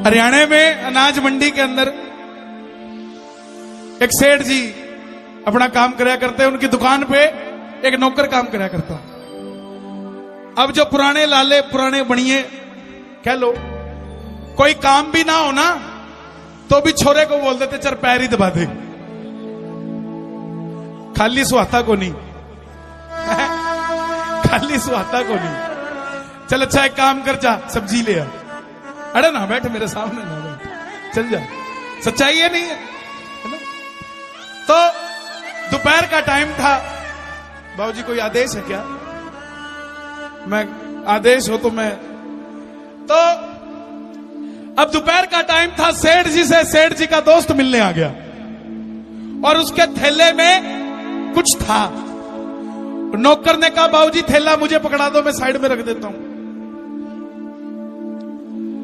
हरियाणा में अनाज मंडी के अंदर एक सेठ जी अपना काम कराया करते, उनकी दुकान पे एक नौकर काम कराया करता। अब जो पुराने लाले पुराने बनिए कह लो, कोई काम भी ना हो ना तो भी छोरे को बोल देते चल पैर ही दबा दे, खाली सुहाता को नहीं खाली सुहाता को नहीं। चल अच्छा एक काम कर, जा सब्जी ले आ। अरे ना बैठ मेरे सामने, ना बैठ, चल जा। सच्चाई ये नहीं है ना? तो दोपहर का टाइम था। बाबूजी कोई आदेश है क्या? मैं आदेश हो तो मैं तो अब दोपहर का टाइम था। सेठ जी से सेठ जी का दोस्त मिलने आ गया और उसके थैले में कुछ था। नौकर ने कहा बाबूजी थैला मुझे पकड़ा दो, मैं साइड में रख देता हूं।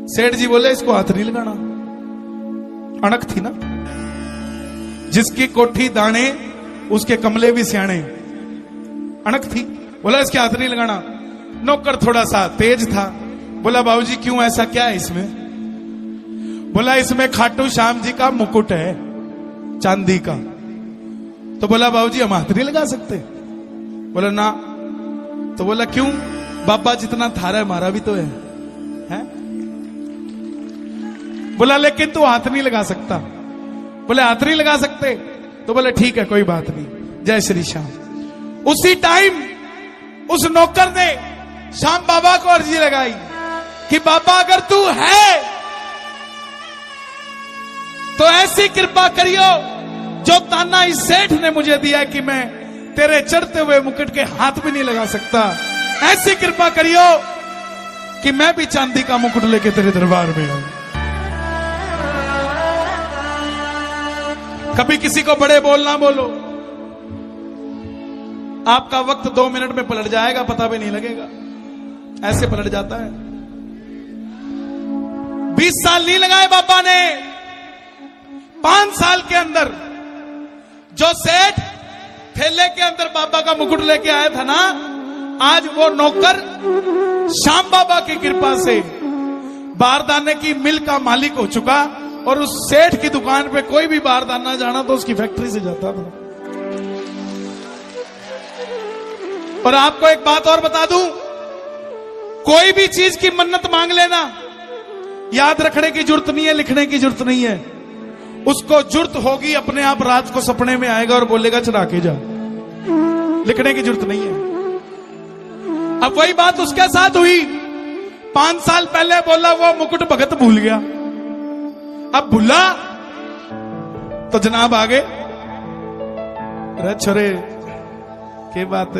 सेठ जी बोले इसको हाथ नहीं लगाना। अणक थी ना, जिसकी कोठी दाने उसके कमले भी सियाणे, अणक थी। बोला इसके हाथ नहीं लगाना। नौकर थोड़ा सा तेज था, बोला बाबूजी क्यों, ऐसा क्या है इसमें? बोला इसमें खाटू श्याम जी का मुकुट है चांदी का। तो बोला बाबूजी हम हाथ नहीं लगा सकते? बोला ना। तो बोला क्यों? बाबा जितना थारा है हमारा भी तो है? बोला लेकिन तू हाथ नहीं लगा सकता। बोले हाथ नहीं लगा सकते? तो बोले ठीक है कोई बात नहीं, जय श्री श्याम। उसी टाइम उस नौकर ने श्याम बाबा को अर्जी लगाई कि बाबा अगर तू है तो ऐसी कृपा करियो जो ताना इस सेठ ने मुझे दिया कि मैं तेरे चढ़ते हुए मुकुट के हाथ भी नहीं लगा सकता, ऐसी कृपा करियो कि मैं भी चांदी का मुकुट लेके तेरे दरबार में आऊं। कभी किसी को बड़े बोल ना बोलो, आपका वक्त 2 मिनट में पलट जाएगा, पता भी नहीं लगेगा, ऐसे पलट जाता है। 20 साल नहीं लगाए बाबा ने, 5 साल के अंदर जो सेठ थैले के अंदर बाबा का मुकुट लेके आया था ना, आज वो नौकर श्याम बाबा की कृपा से बारदाने की मिल का मालिक हो चुका। और उस सेठ की दुकान पे कोई भी बारदाना जाना तो उसकी फैक्ट्री से जाता था। और आपको एक बात और बता दूं, कोई भी चीज की मन्नत मांग लेना, याद रखने की जरूरत नहीं है, लिखने की जरूरत नहीं है। उसको जरूरत होगी अपने आप रात को सपने में आएगा और बोलेगा चढ़ा के जा, लिखने की जरूरत नहीं है। अब वही बात उसके साथ हुई। 5 साल पहले बोला वो मुकुट भगत भूल गया, अब भूला तो जनाब आ गए। अरे छोरे के बात,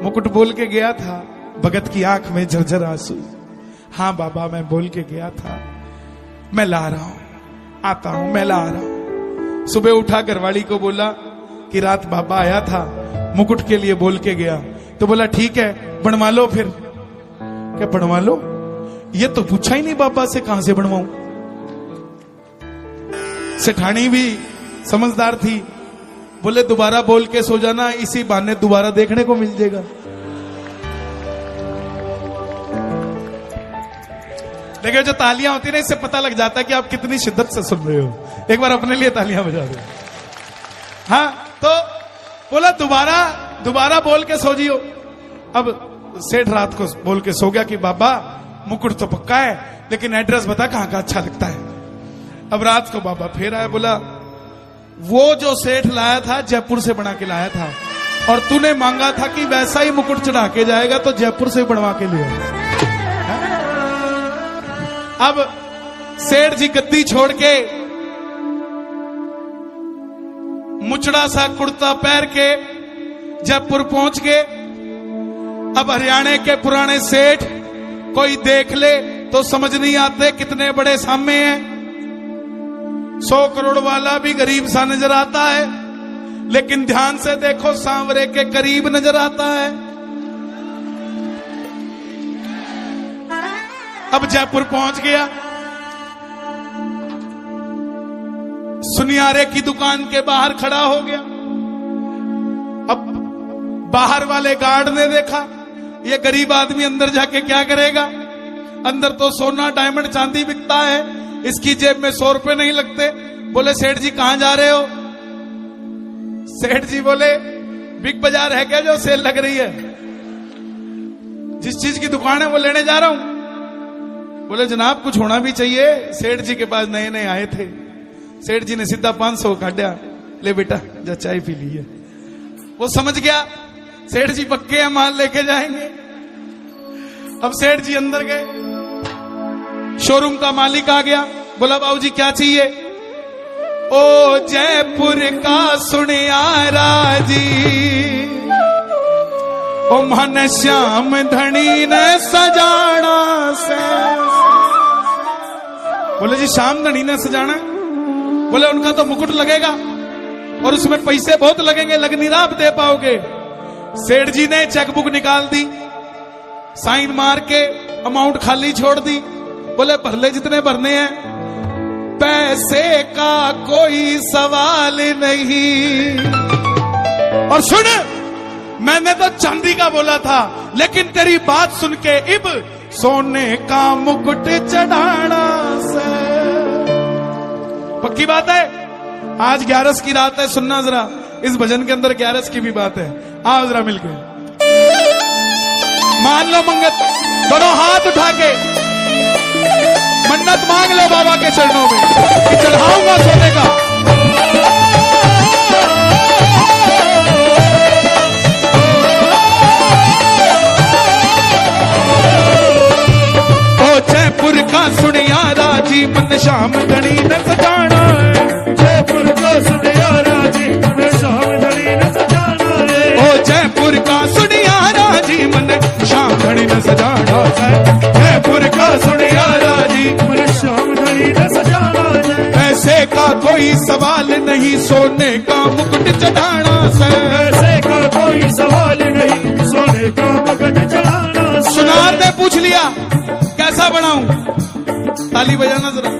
मुकुट बोल के गया था, भगत की आंख में झरझर आंसू। हाँ बाबा मैं बोल के गया था, मैं ला रहा हूं, आता हूं, मैं ला रहा हूं। सुबह उठा घरवाली को बोला कि रात बाबा आया था, मुकुट के लिए बोल के गया। तो बोला ठीक है बनवा लो फिर। क्या बनवा लो? ये तो पूछा ही नहीं बाबा से, कहां से बनवाऊं? सेठानी भी समझदार थी, बोले दोबारा बोल के सो जाना, इसी बहाने दोबारा देखने को मिल जाएगा। लेकिन जो तालियां होती है ना, इससे पता लग जाता है कि आप कितनी शिद्दत से सुन रहे हो। एक बार अपने लिए तालियां बजा दो। हाँ, तो बोला दोबारा बोल के सो जियो। अब सेठ रात को बोल के सो गया कि बाबा मुकुट तो पक्का है, लेकिन एड्रेस बता कहां का अच्छा लगता है। अब रात को बाबा फिर आया, बोला वो जो सेठ लाया था जयपुर से बना के लाया था, और तूने मांगा था कि वैसा ही मुकुट चढ़ा के जाएगा, तो जयपुर से बनवा के लिया। अब सेठ जी गद्दी छोड़ के मुचड़ा सा कुर्ता पहन के जयपुर पहुंच गए। अब हरियाणा के पुराने सेठ कोई देख ले तो समझ नहीं आते कितने बड़े सामे हैं। 100 करोड़ वाला भी गरीब सा नजर आता है, लेकिन ध्यान से देखो सांवरे के करीब नजर आता है। अब जयपुर पहुंच गया, सुनियारे की दुकान के बाहर खड़ा हो गया। अब बाहर वाले गार्ड ने देखा ये गरीब आदमी अंदर जाके क्या करेगा, अंदर तो सोना डायमंड चांदी बिकता है, इसकी जेब में 100 रुपए नहीं लगते। बोले सेठ जी कहां जा रहे हो? सेठ जी बोले बिग बाजार है क्या जो सेल लग रही है? जिस चीज की दुकान है वो लेने जा रहा हूं। बोले जनाब कुछ होना भी चाहिए, सेठ जी के पास नए नए आए थे। सेठ जी ने सीधा 500 काटा, ले बेटा जा चाय पी ली है। वो समझ गया सेठ जी पक्के हैं, माल लेके जाएंगे। अब सेठ जी अंदर गए, शोरूम का मालिक आ गया, बोला बाबूजी क्या चाहिए? ओ जयपुर का सुनियारा जी, ओ मन श्याम धनी ने सजाना से। बोले जी श्याम धनी ने सजाना? बोले उनका तो मुकुट लगेगा और उसमें पैसे बहुत लगेंगे, लग नहीं रहा आप दे पाओगे। सेठ जी ने चेकबुक निकाल दी, साइन मार के अमाउंट खाली छोड़ दी। बोले भर ले जितने भरने हैं, पैसे का कोई सवाल नहीं। और सुन, मैंने तो चांदी का बोला था, लेकिन तेरी बात सुन के इब सोने का मुकुट चढ़ाना से। पक्की बात है। आज 11 की रात है, सुनना जरा, इस भजन के अंदर 11 की भी बात है। आओ जरा मिलके मान लो मंगत, दोनों हाथ उठा के मन्नत मांग लो बाबा के चरणों में कि चढ़ाऊंगा सोने का। ओ जयपुर का सुनियारा जी, मन श्याम धनी ने सजाना है। जयपुर का सुनियारा जी, मन श्याम धनी ने सजाना है। ओ जयपुर का सुनियारा जी, मन श्याम धनी ने सजाना है। जयपुर का सुनियारा जी, मन श्याम धनी ने सजाना है। पैसे का कोई सवाल नहीं, सोने का मुकुट चढ़ाना से। पैसे का कोई सवाल नहीं, सोने का मुकुट चढ़ाना है। सुनार ने पूछ लिया कैसा बनाऊं? ताली बजाना जरा।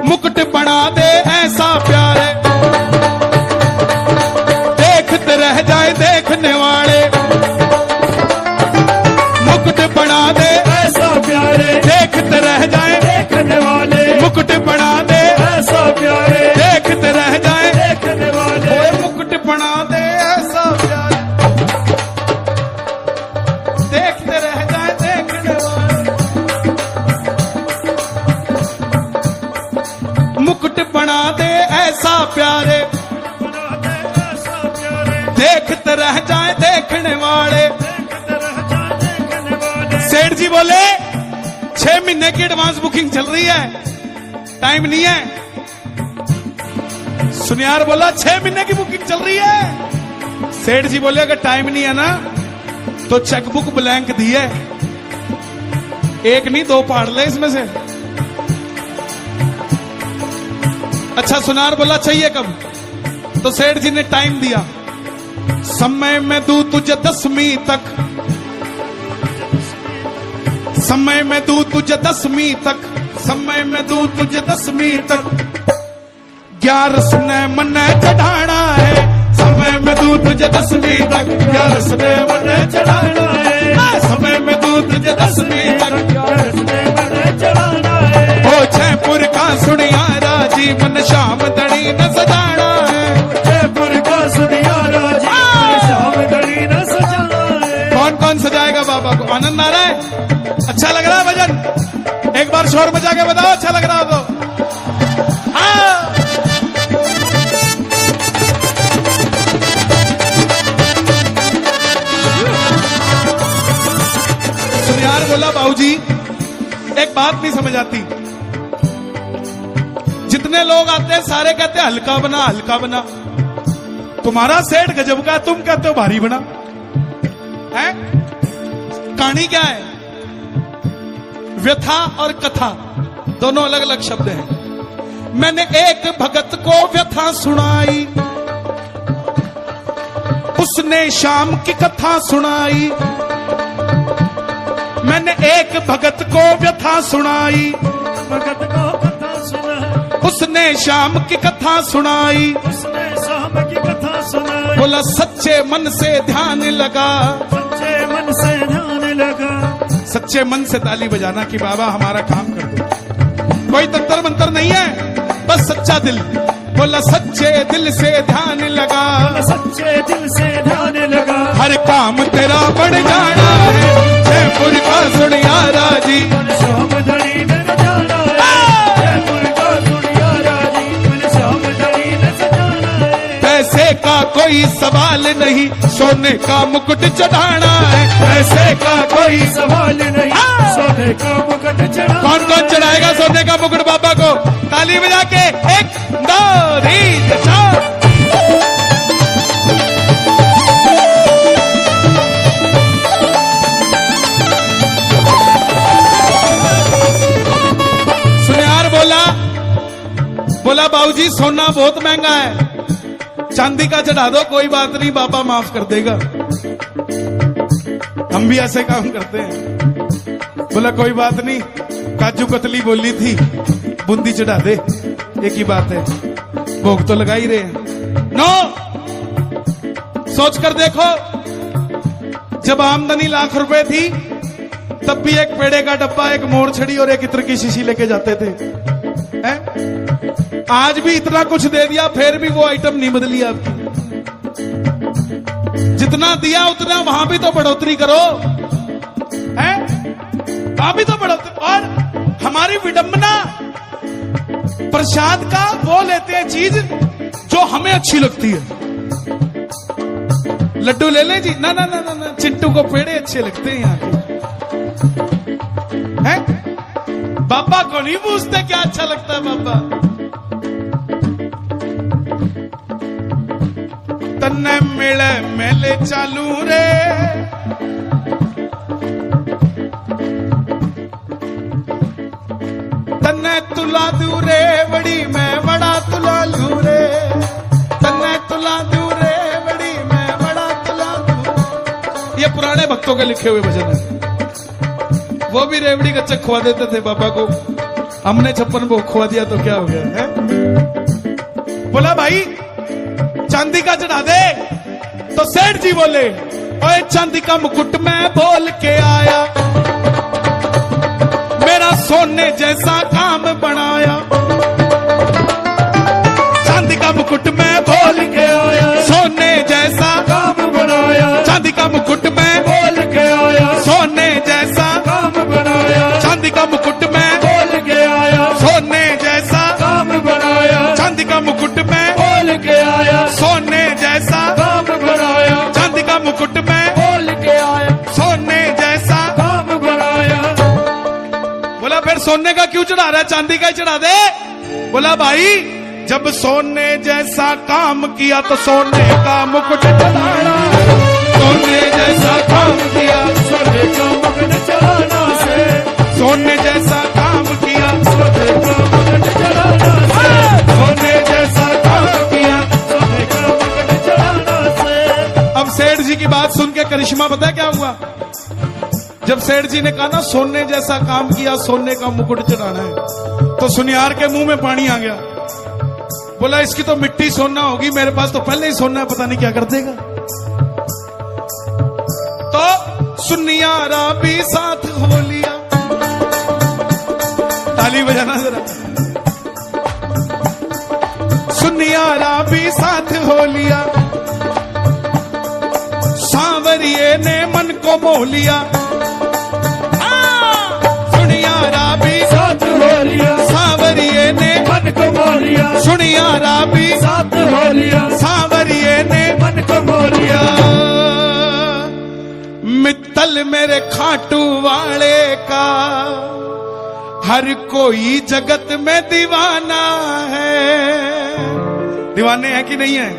मुकुट बना दे ऐसा प्यारे, देखते रह जाए देखने वाले। मुकुट बना दे ऐसा प्यारे, देखते रह जाए देखने वाले। मुकुट बना दे ऐसा प्यारे, देखते रह जाए देखने वाले। ओए मुकुट बना दे ऐसा प्यारे, देखते रह जाए देखने वाले। मुकुट बना दे ऐसा प्यारे, बना दे ऐसा प्यारे, देखते रह जाए देखने वाले। देखते रह जाए देखने वाले। सेठ जी बोले 6 महीने की एडवांस बुकिंग चल रही है, टाइम नहीं है। सुनियार बोला 6 महीने की बुकिंग चल रही है। सेठ जी बोले अगर टाइम नहीं है ना तो चेकबुक ब्लैंक दी है, एक नहीं 2 फाड़ ले इसमें से। अच्छा सुनार बोला चाहिए कब? तो सेठ जी ने टाइम दिया, समय में दूं तुझे 10वीं तक, समय में दूं तुझे 10वीं तक, समय में दूं तुझे 10वीं तक। 11 ने मन चढ़ाना है, समय में दूं तुझे 10वीं तक। 11 ने मन चढ़ाना है, समय में दूं तुझे 10वीं तक। 11 ने मन चढ़ाना है। ओ जयपुर का सुनियारा जी, मन श्याम धनी ने सजाना है। जयपुर का सुनियारा जी, मन श्याम धनी ने सजाना है। कौन कौन सजाएगा बाबा को? आनंद आ रहा है? अच्छा लग रहा है भजन? एक बार शोर मचा के बताओ अच्छा लग रहा हो तो। हाँ। सुनियार बोला बाबूजी एक बात नहीं समझ आती, जितने लोग आते हैं सारे कहते हैं हल्का बना हल्का बना। तुम्हारा सेठ गजब का, तुम कहते हो भारी बना है। कहानी क्या है? व्यथा और कथा दोनों अलग अलग शब्द हैं। मैंने एक भगत को व्यथा सुनाई, उसने शाम की कथा सुनाई। मैंने एक भगत को व्यथा सुनाई, भगत को कथा सुना, उसने शाम की कथा सुनाई। उसने शाम की कथा सुनाई। बोला सच्चे मन से ध्यान लगा, सच्चे मन से ध्यान लगा। सच्चे मन से ताली बजाना कि बाबा हमारा काम कर दो। कोई तंत्र मंत्र नहीं है, बस सच्चा दिल। बोला सच्चे दिल से ध्यान लगा, सच्चे दिल से ध्यान लगा, हर काम तेरा बढ़ जाना है। जयपुर का सुनियारा जी, श्याम धनी ने सजाना है। जयपुर का सुनियारा जी, श्याम धनी ने सजाना है। पैसे का कोई सवाल नहीं, सोने का मुकुट चढ़ाना है। पैसे का कोई सवाल नहीं, सोने का मुकुट चढ़ा। कौन कौन चढ़ाएगा सोने का मुकुट बाबा को? ताली बजा के 1 2 3 4। सुनियार बोला बाबूजी सोना बहुत महंगा है, चांदी का चढ़ा दो, कोई बात नहीं बाबा माफ कर देगा। हम भी ऐसे काम करते हैं। बोला कोई बात नहीं, काजू कतली बोली थी, बूंदी चढ़ा दे, एक ही बात है, भोग तो लगा ही रहे हैं। नो, सोच कर देखो, जब आमदनी लाख रुपए थी तब भी एक पेड़े का डब्बा, एक मोर छड़ी और एक इत्र की शीशी लेके जाते थे, हैं? आज भी इतना कुछ दे दिया फिर भी वो आइटम नहीं बदली आपकी। जितना दिया उतना वहां भी तो बढ़ोतरी करो, हैं? वहां भी तो बढ़ोतरी। और हमारी विडंबना प्रसाद का वो लेते हैं चीज जो हमें अच्छी लगती है। लड्डू ले लें जी, ना ना ना ना, ना। चिंटू को पेड़े अच्छे लगते हैं यहाँ के, हैं? बाबा को नहीं पूछते क्या अच्छा लगता है बाबा। तन्ने मिले मेले चालू रे, तन्ने तुला दू रे बड़ी, मैं बड़ा तुला लू रे। तन्ने तुला दू रे बड़ी, मैं बड़ा तुला दू। ये पुराने भक्तों के लिखे हुए भजन है। वो भी रेवड़ी कच्चा खुआ देते थे बाबा को, हमने 56 भोग खुआ दिया तो क्या हो गया है? बोला भाई चांदी का चढ़ा दे, तो सेठ जी बोले ओए चांदी का मुकुट मैं बोल के आया, मेरा सोने जैसा काम बनाया। चांदी का मुकुट मैं बोल के आया, सोने जैसा काम बनाया। चांदी का मुकुट मैं बोल के आया, सोने जैसा काम बनाया। चांदी का मुकुट मैं बोल के आया, सोने जैसा काम बनाया। चांदी का मुकुट मैं बोल के आया, सोने जैसा काम बनाया। चांदी का मुकुट मैं बोल के आया, सोने जैसा काम बनाया। बोला फिर सोने का क्यों चढ़ा रहा है, चांदी का ही चढ़ा दे। बोला भाई जब सोने जैसा काम किया तो सोने का मुकुट चढ़ाना, सोने जैसा काम किया सोने का मुकुट चढ़ाना से, सोने जैसा काम किया सोने का मुकुट चढ़ाना से, सोने जैसा काम किया। सोने का मुकुट चढ़ाना से। अब सेठ जी की बात सुन के करिश्मा पता है क्या हुआ? जब सेठ जी ने कहा ना सोने जैसा काम किया, सोने का मुकुट चढ़ाना है, तो सुनियार के मुंह में पानी आ गया। बोला इसकी तो मिट्टी सोना होगी, मेरे पास तो पहले ही सोना है, पता नहीं क्या कर देगा। तो सुनियारा भी साथ हो लिया, ताली बजाना जरा। सुनियारा भी साथ हो लिया, सांवरिये ने मन को मोह लिया। सुनियारा भी साथ हो लिया, सांवरिये ने मन को मोह लिया। सुनियारा भी साथ हो लिया, सांवरिये ने मन को मोह लिया। मित्तल मेरे खाटू वाले का हर कोई जगत में दीवाना है। दीवाने हैं कि नहीं है?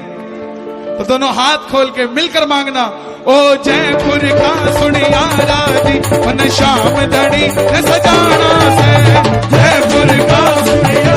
तो दोनों हाथ खोल के मिलकर मांगना, ओ जयपुर का सुनियारा जी मन श्याम धनी ने सजाना से। जयपुर का सुनियारा